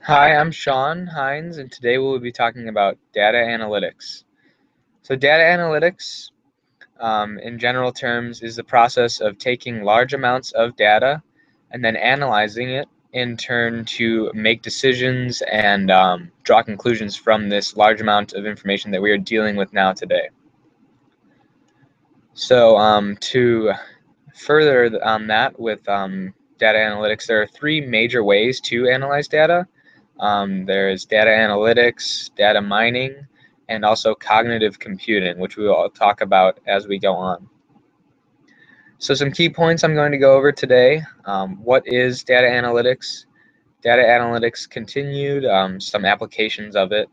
Hi, I'm Sean Hines, and today we'll be talking about data analytics. So, data analytics, in general terms, is the process of taking large amounts of data and then analyzing it in turn to make decisions and draw conclusions from this large amount of information that we are dealing with now today. So, to further on that with data analytics, there are three major ways to analyze data. There's data analytics, data mining, and also cognitive computing, which we will talk about as we go on. So some key points I'm going to go over today. What is data analytics? Data analytics continued, some applications of it,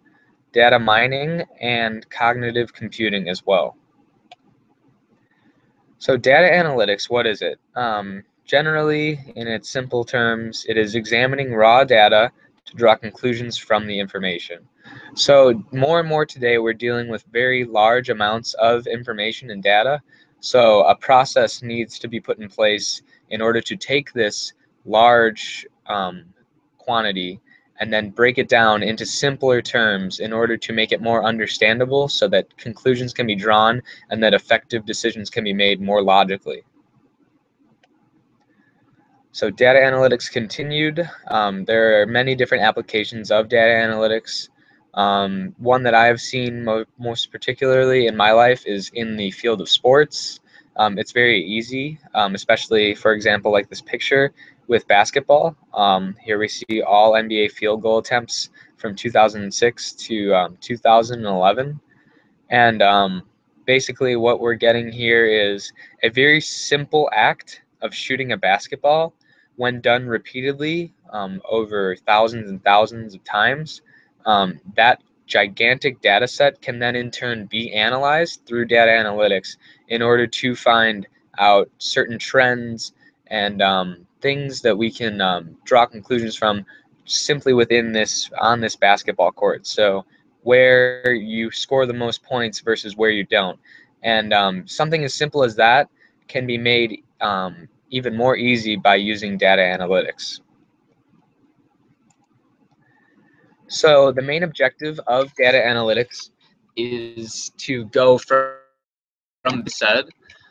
data mining, and cognitive computing as well. So data analytics, what is it? Generally, in its simple terms, it is examining raw data to draw conclusions from the information. So more and more today, we're dealing with very large amounts of information and data. So a process needs to be put in place in order to take this large quantity and then break it down into simpler terms in order to make it more understandable so that conclusions can be drawn and that effective decisions can be made more logically. So data analytics continued. There are many different applications of data analytics. One that I have seen most particularly in my life is in the field of sports. It's very easy, especially, for example, like this picture with basketball. Here we see all NBA field goal attempts from 2006 to 2011. And basically what we're getting here is a very simple act of shooting a basketball when done repeatedly over thousands and thousands of times. That gigantic data set can then in turn be analyzed through data analytics in order to find out certain trends and things that we can draw conclusions from simply within on this basketball court. So where you score the most points versus where you don't. And something as simple as that can be made even more easy by using data analytics. So the main objective of data analytics is to go from the said.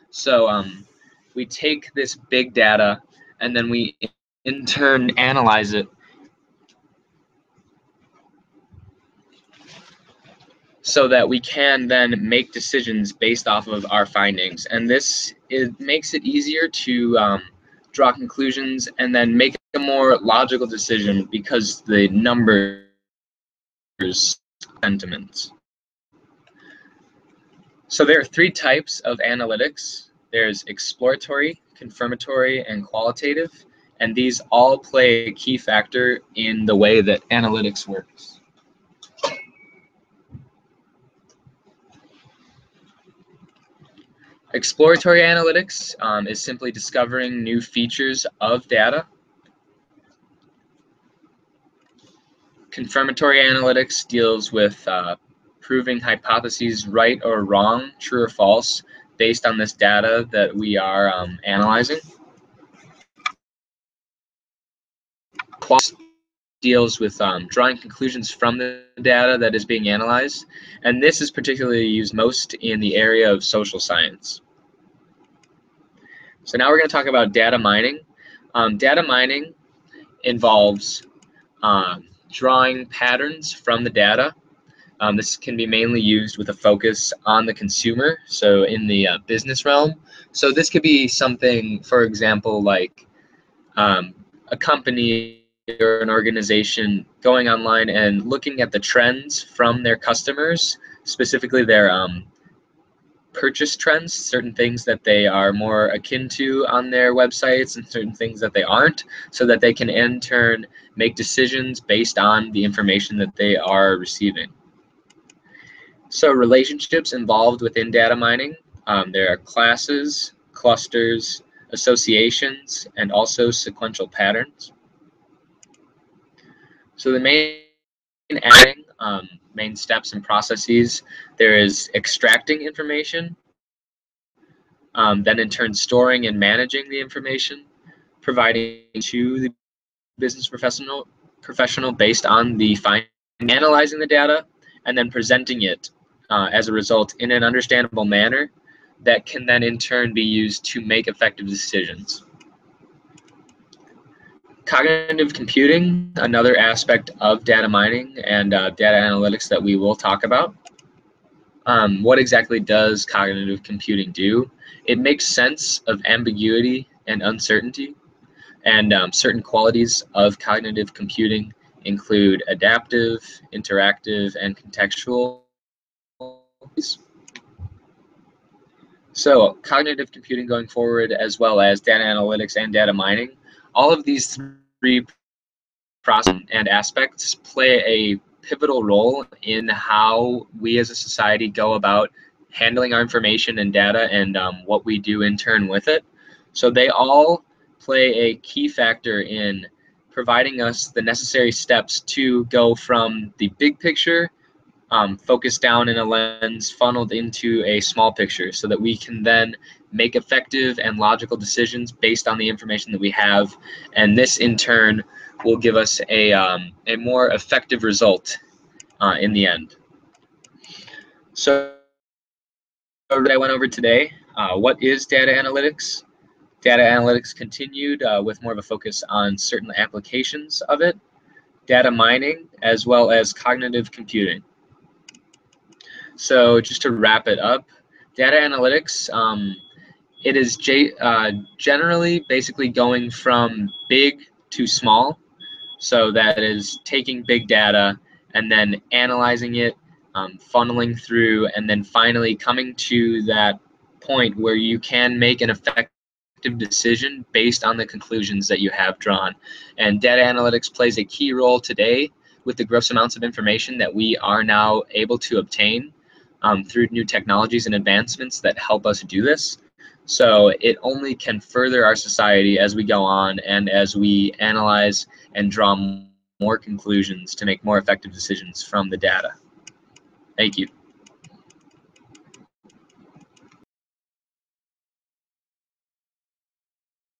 So we take this big data and then we in turn analyze it so that we can then make decisions based off of our findings. And makes it easier to draw conclusions and then make a more logical decision because the numbers sentiments. So there are three types of analytics. There's exploratory, confirmatory, and qualitative. And these all play a key factor in the way that analytics works. Exploratory analytics is simply discovering new features of data. Confirmatory analytics deals with proving hypotheses right or wrong, true or false, based on this data that we are analyzing. Qualitative deals with drawing conclusions from the data that is being analyzed, and this is particularly used most in the area of social science. So now we're going to talk about data mining. Data mining involves drawing patterns from the data. This can be mainly used with a focus on the consumer, so in the business realm. So this could be something, for example, like a company or an organization going online and looking at the trends from their customers, specifically their purchase trends, certain things that they are more akin to on their websites and certain things that they aren't, so that they can in turn make decisions based on the information that they are receiving. So relationships involved within data mining, there are classes, clusters, associations, and also sequential patterns. So the main steps and processes, there is extracting information, then in turn storing and managing the information, providing to the business professional, professional based on the analyzing the data, and then presenting it as a result in an understandable manner that can then in turn be used to make effective decisions. Cognitive computing, another aspect of data mining and data analytics that we will talk about. What exactly does cognitive computing do? It makes sense of ambiguity and uncertainty, and certain qualities of cognitive computing include adaptive, interactive, and contextual. So cognitive computing going forward, as well as data analytics and data mining, all of these three processes and aspects play a pivotal role in how we as a society go about handling our information and data and what we do in turn with it. So they all play a key factor in providing us the necessary steps to go from the big picture, focused down in a lens, funneled into a small picture, so that we can then make effective and logical decisions based on the information that we have. And this in turn will give us a more effective result in the end. So I went over today, what is data analytics? Data analytics continued with more of a focus on certain applications of it, data mining, as well as cognitive computing. So just to wrap it up, data analytics, it is generally basically going from big to small. So that is taking big data and then analyzing it, funneling through, and then finally coming to that point where you can make an effective decision based on the conclusions that you have drawn. And data analytics plays a key role today with the gross amounts of information that we are now able to obtain through new technologies and advancements that help us do this. So it only can further our society as we go on and as we analyze and draw more conclusions to make more effective decisions from the data. Thank you.